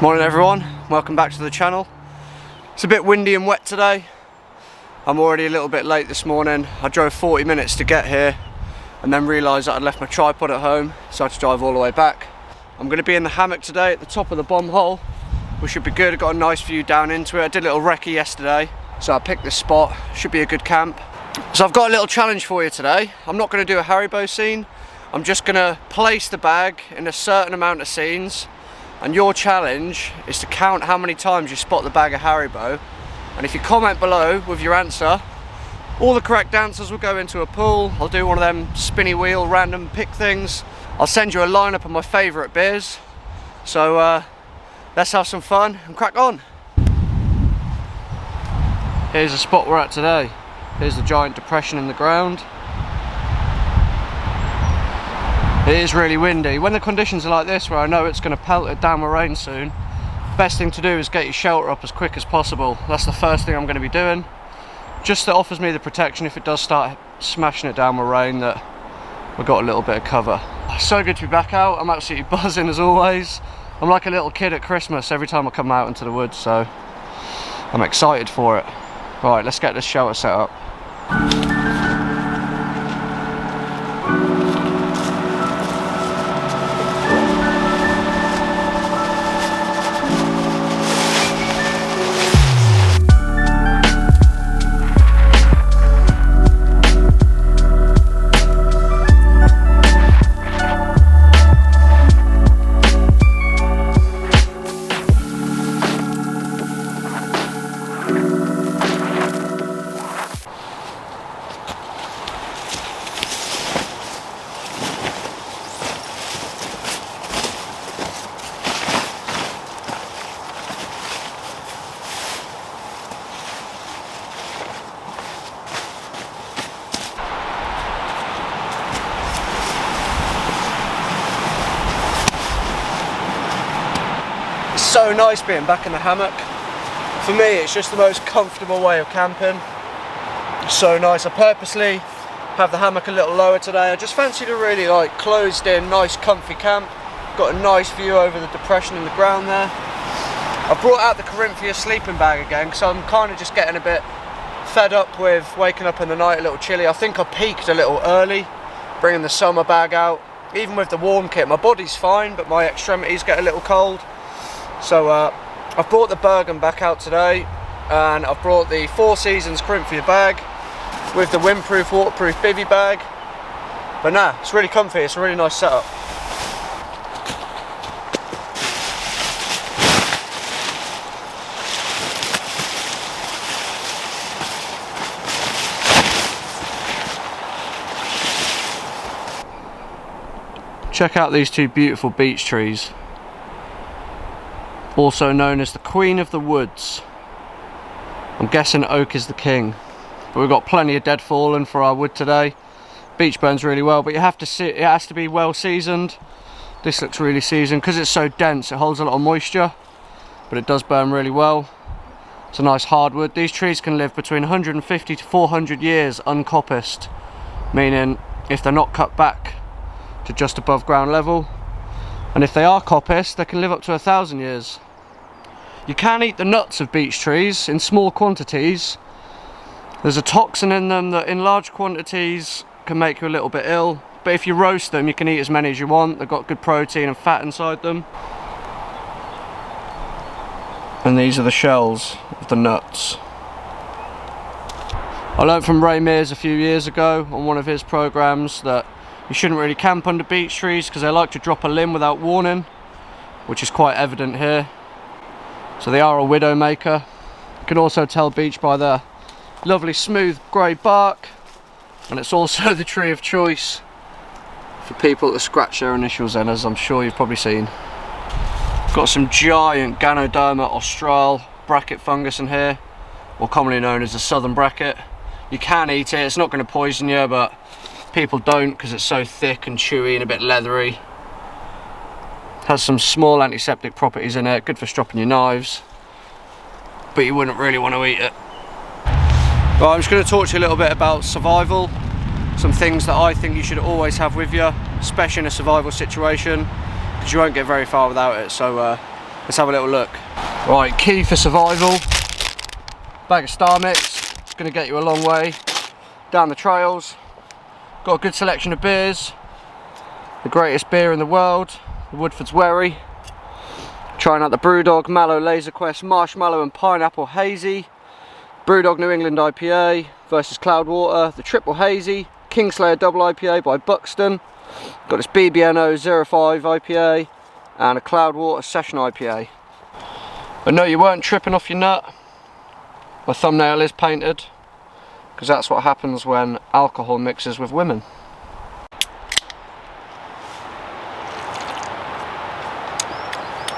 Morning everyone, welcome back to the channel. It's a bit windy and wet today. I'm already a little bit late this morning. I drove 40 minutes to get here and then realised that I'd left my tripod at home, so I had to drive all the way back. I'm going to be in the hammock today at the top of the bomb hole, which should be good. I've got a nice view down into it. I did a little recce yesterday, so I picked this spot. Should be a good camp. So I've got a little challenge for you today. I'm not going to do a Haribo scene. I'm just going to place the bag in a certain amount of scenes, and your challenge is to count how many times you spot the bag of Haribo. And if you comment below with your answer, all the correct answers will go into a pool. I'll do one of them spinny wheel random pick things. I'll send you a lineup of my favourite beers. So let's have some fun and crack on. Here's the spot we're at today. Here's the giant depression in the ground. It is really windy. When the conditions are like this, where I know it's going to pelt it down with rain soon, best thing to do is get your shelter up as quick as possible. That's the first thing I'm going to be doing. Just that offers me the protection if it does start smashing it down with rain, that we've got a little bit of cover. So good to be back out. I'm absolutely buzzing as always. I'm like a little kid at Christmas every time I come out into the woods, so I'm excited for it. Right, let's get this shelter set up. So nice being back in the hammock. For me, it's just the most comfortable way of camping. So nice. I purposely have the hammock a little lower today. I just fancied a really closed in, nice comfy camp. Got a nice view over the depression in the ground there. I brought out the Corinthia sleeping bag again because I'm kind of just getting a bit fed up with waking up in the night a little chilly. I think I peaked a little early bringing the summer bag out. Even with the warm kit, my body's fine, but my extremities get a little cold. So I've brought the Bergen back out today, and I've brought the Four Seasons Corinthia bag with the windproof, waterproof bivvy bag. But nah, it's really comfy, it's a really nice setup. Check out these two beautiful beech trees, also known as the Queen of the Woods. I'm guessing oak is the king, but we've got plenty of dead fallen for our wood today. Beech burns really well, but you have to see it has to be well seasoned. This looks really seasoned because it's so dense. It holds a lot of moisture, but it does burn really well. It's a nice hardwood. These trees can live between 150 to 400 years uncoppiced, meaning if they're not cut back to just above ground level, and if they are coppiced, they can live up to 1,000 years. You can eat the nuts of beech trees in small quantities. There's a toxin in them that in large quantities can make you a little bit ill, but if you roast them you can eat as many as you want. They've got good protein and fat inside them. And these are the shells of the nuts. I learned from Ray Mears a few years ago on one of his programs that you shouldn't really camp under beech trees because they like to drop a limb without warning, which is quite evident here. So they are a widow maker. You can also tell beech by their lovely smooth grey bark, and it's also the tree of choice for people that scratch their initials in, as I'm sure you've probably seen. Got some giant Ganoderma austral bracket fungus in here, or commonly known as the southern bracket. You can eat it, it's not going to poison you, but people don't because it's so thick and chewy and a bit leathery. Has some small antiseptic properties in it, good for stropping your knives, but you wouldn't really want to eat it. Well, I'm just going to talk to you a little bit about survival, some things that I think you should always have with you, especially in a survival situation, because you won't get very far without it. So Let's have a little look. Right, key for survival. Bag of Star Mix. It's going to get you a long way down the trails. Got a good selection of beers. The greatest beer in the world, the Woodford's Wherry. Trying out the Brewdog, Mallow, Laser Quest, Marshmallow and Pineapple Hazy. Brewdog New England IPA versus Cloudwater. The Triple Hazy, Kingslayer Double IPA by Buxton. Got this BBNO 05 IPA and a Cloudwater Session IPA. But no, you weren't tripping off your nut. My thumbnail is painted, because that's what happens when alcohol mixes with women.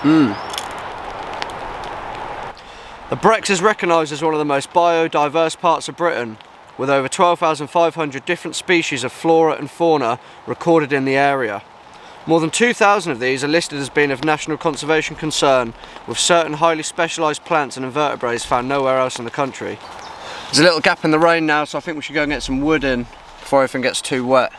The Brex is recognised as one of the most biodiverse parts of Britain, with over 12,500 different species of flora and fauna recorded in the area. More than 2,000 of these are listed as being of national conservation concern, with certain highly specialised plants and invertebrates found nowhere else in the country. There's a little gap in the rain now, so I think we should go and get some wood in before everything gets too wet.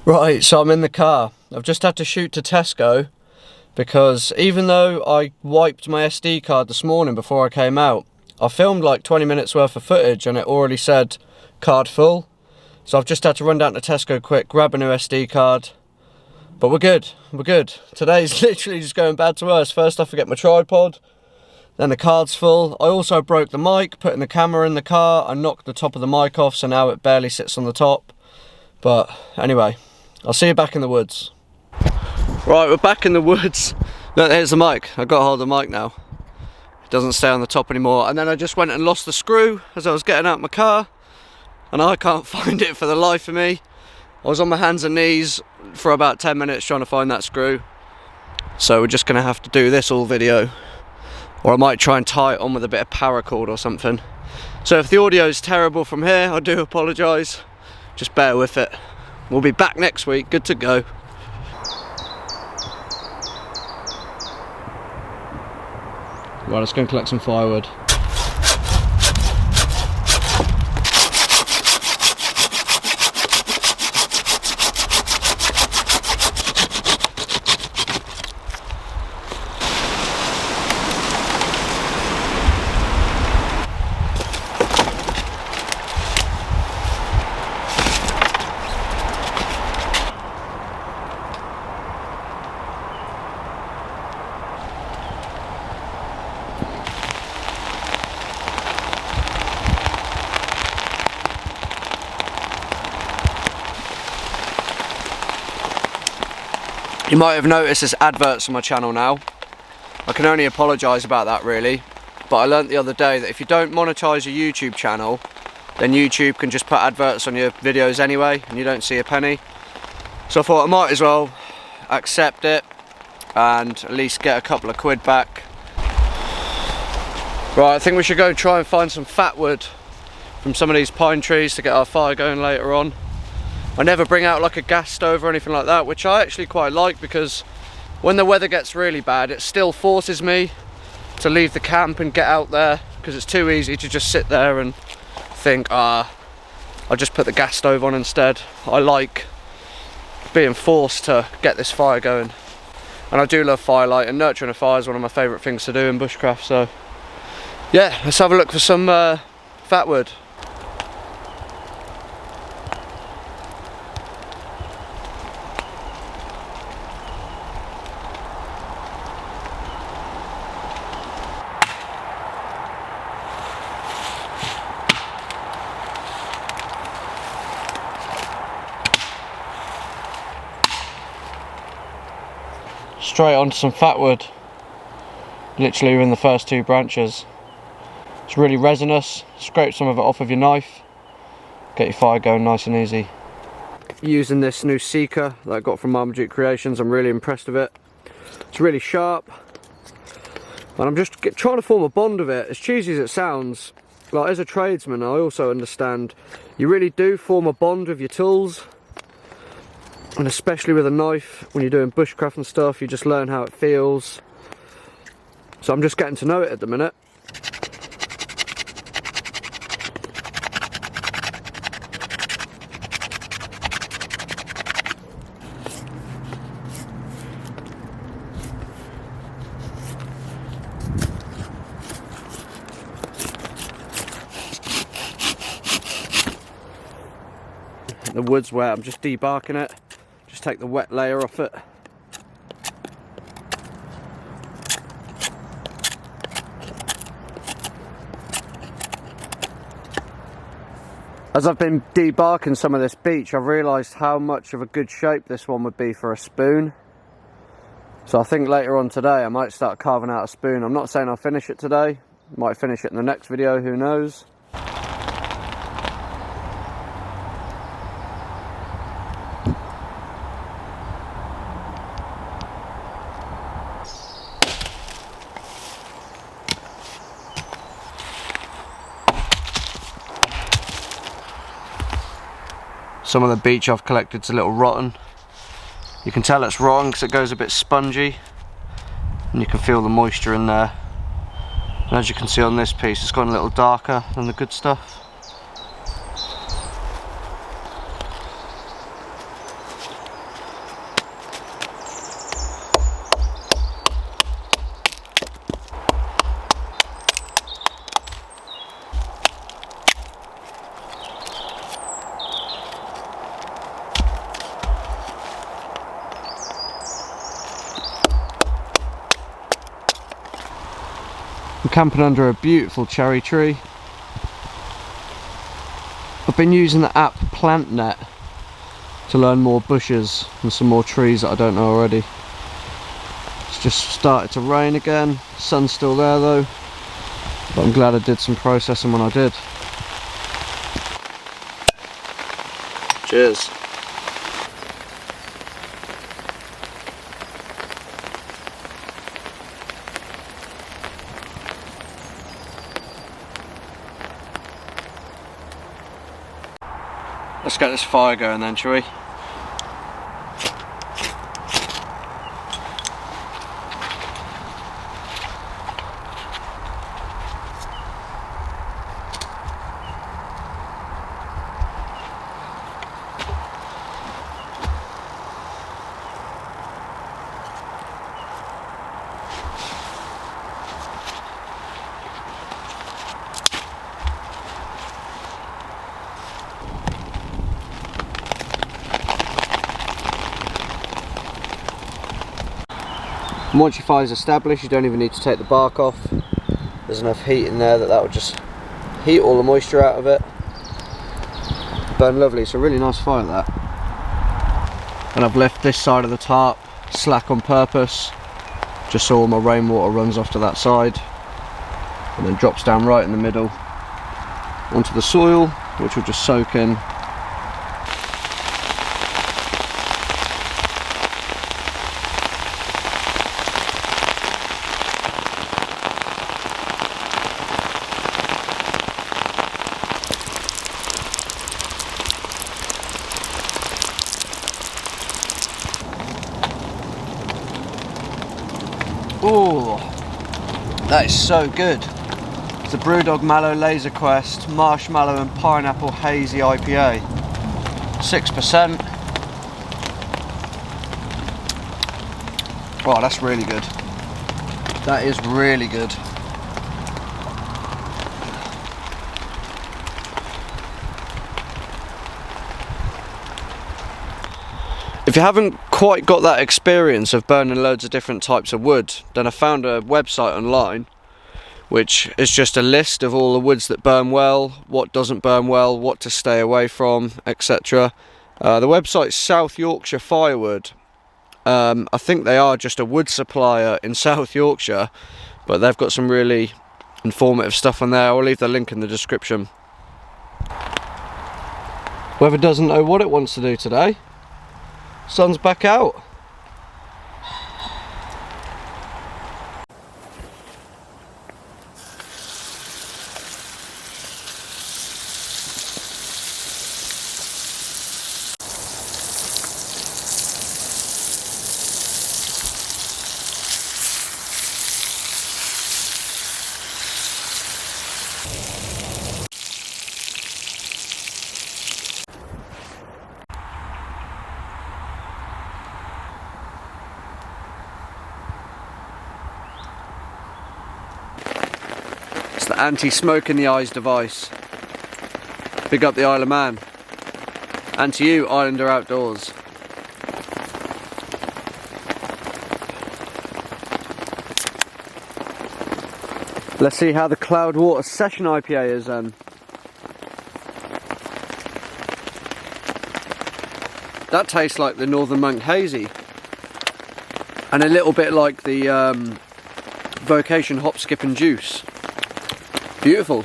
Right, so I'm in the car. I've just had to shoot to Tesco because even though I wiped my SD card this morning before I came out, I filmed like 20 minutes worth of footage and it already said card full. So I've just had to run down to Tesco quick, grab a new SD card. But we're good, we're good. Today's literally just going bad to worse. First I forget my tripod, then the card's full. I also broke the mic, putting the camera in the car. I knocked the top of the mic off, so now it barely sits on the top. But anyway, I'll see you back in the woods. Right, we're back in the woods. Look, here's the mic. I've got hold of the mic now. It doesn't stay on the top anymore. And then I just went and lost the screw as I was getting out my car. And I can't find it for the life of me. I was on my hands and knees for about 10 minutes trying to find that screw. So we're just going to have to do this all video. Or I might try and tie it on with a bit of paracord or something. So if the audio is terrible from here, I do apologise. Just bear with it. We'll be back next week, good to go. Right, let's go and collect some firewood. You might have noticed there's adverts on my channel now. I can only apologise about that really, but I learnt the other day that if you don't monetise your YouTube channel, then YouTube can just put adverts on your videos anyway and you don't see a penny. So I thought I might as well accept it and at least get a couple of quid back. Right, I think we should go try and find some fatwood from some of these pine trees to get our fire going later on. I never bring out like a gas stove or anything like that, which I actually quite like because when the weather gets really bad, it still forces me to leave the camp and get out there because it's too easy to just sit there and think, I'll just put the gas stove on instead. I like being forced to get this fire going. And I do love firelight, and nurturing a fire is one of my favourite things to do in bushcraft, so yeah, let's have a look for some fatwood. Straight onto some fatwood, literally in the first two branches. It's really resinous. Scrape some of it off with your knife, get your fire going nice and easy. Using this new seeker that I got from Marmaduke Creations, I'm really impressed with it. It's really sharp and I'm just trying to form a bond with it. As cheesy as it sounds, like as a tradesman I also understand you really do form a bond with your tools. And especially with a knife, when you're doing bushcraft and stuff, you just learn how it feels. So I'm just getting to know it at the minute. wood's wet, I'm just debarking it. Just take the wet layer off it. As I've been debarking some of this beech, I've realised how much of a good shape this one would be for a spoon. So I think later on today I might start carving out a spoon. I'm not saying I'll finish it today. Might finish it in the next video, who knows. Some of the beech I've collected is a little rotten. You can tell it's rotten because it goes a bit spongy and you can feel the moisture in there. And as you can see on this piece, it's gone a little darker than the good stuff. I'm camping under a beautiful cherry tree. I've been using the app PlantNet to learn more bushes and some more trees that I don't know already. It's just started to rain again. The sun's still there though, but I'm glad I did some processing when I did. Cheers. Let's get this fire going then, shall we? And once your fire's established, you don't even need to take the bark off. There's enough heat in there that will just heat all the moisture out of it. Burn lovely. It's a really nice fire, that. And I've left this side of the tarp slack on purpose, just so all my rainwater runs off to that side and then drops down right in the middle onto the soil, which will just soak in. Oh, that is so good. It's a Brewdog Mallow Laser Quest Marshmallow and Pineapple Hazy IPA. 6%. Wow, that's really good. That is really good. If you haven't quite got that experience of burning loads of different types of wood, then I found a website online which is just a list of all the woods that burn well, what doesn't burn well, what to stay away from, etc. The website's South Yorkshire Firewood. I think they are just a wood supplier in South Yorkshire, but they've got some really informative stuff on there. I'll leave the link in the description. Weather doesn't know what it wants to do today. Sun's back out. It's the anti-smoke in the eyes device. Big up the Isle of Man. And to you, Islander Outdoors. Let's see how the Cloudwater Session IPA is then. That tastes like the Northern Monk Hazy. And a little bit like the Vocation Hop Skip and Juice. Beautiful.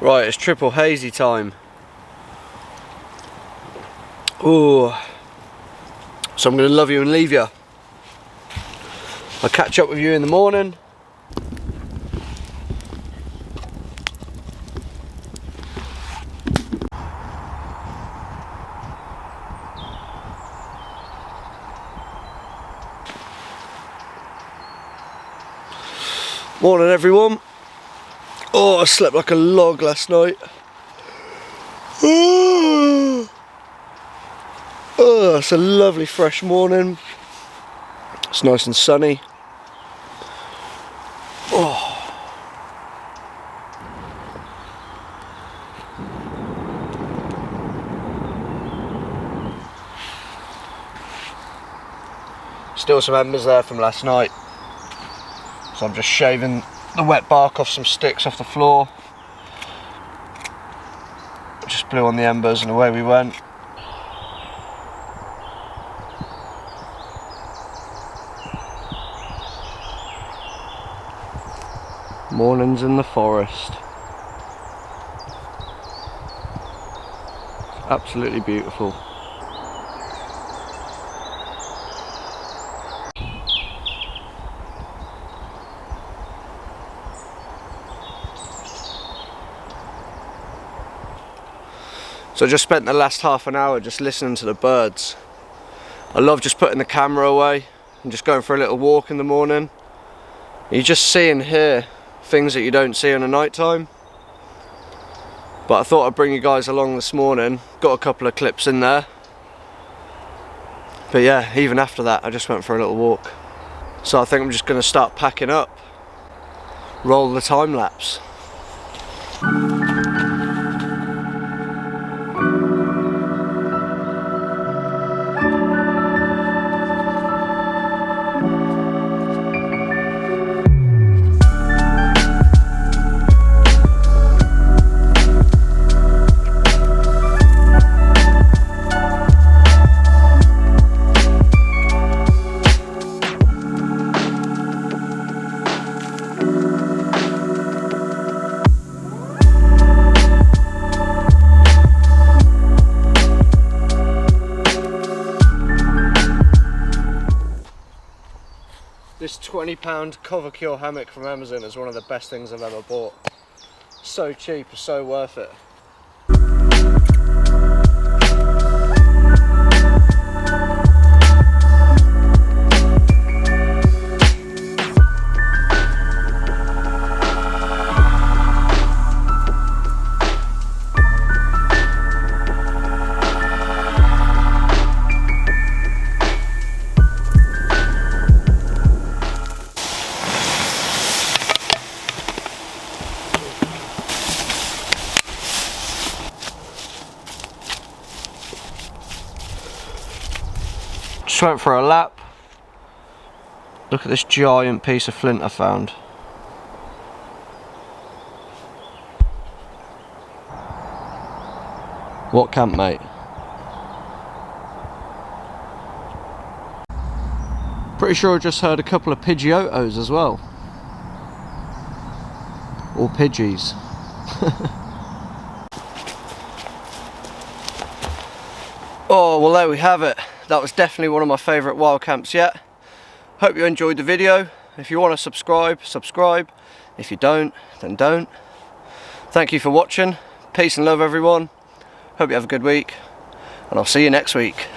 Right, it's triple hazy time. Ooh. So I'm going to love you and leave you. I'll catch up with you in the morning. Morning everyone. Oh, I slept like a log last night. Oh, it's a lovely fresh morning. It's nice and sunny. Oh. Still some embers there from last night. So I'm just shaving the wet bark off some sticks off the floor. Just blew on the embers and away we went. Mornings in the forest. It's absolutely beautiful. So I just spent the last half an hour just listening to the birds. I love just putting the camera away and just going for a little walk in the morning. You just see and hear things that you don't see in the night time. But I thought I'd bring you guys along this morning. Got a couple of clips in there. But yeah, even after that I just went for a little walk. So I think I'm just going to start packing up. Roll the time lapse. This £20 cover cure hammock from Amazon is one of the best things I've ever bought. So cheap, so worth it. Just went for a lap. Look at this giant piece of flint I found. What campmate? Pretty sure I just heard a couple of Pidgeotos as well. Or Pidgeys. Oh, well there we have it. That was definitely one of my favourite wild camps yet. Hope you enjoyed the video. If you want to subscribe, subscribe. If you don't, then don't. Thank you for watching. Peace and love, everyone. Hope you have a good week, and I'll see you next week.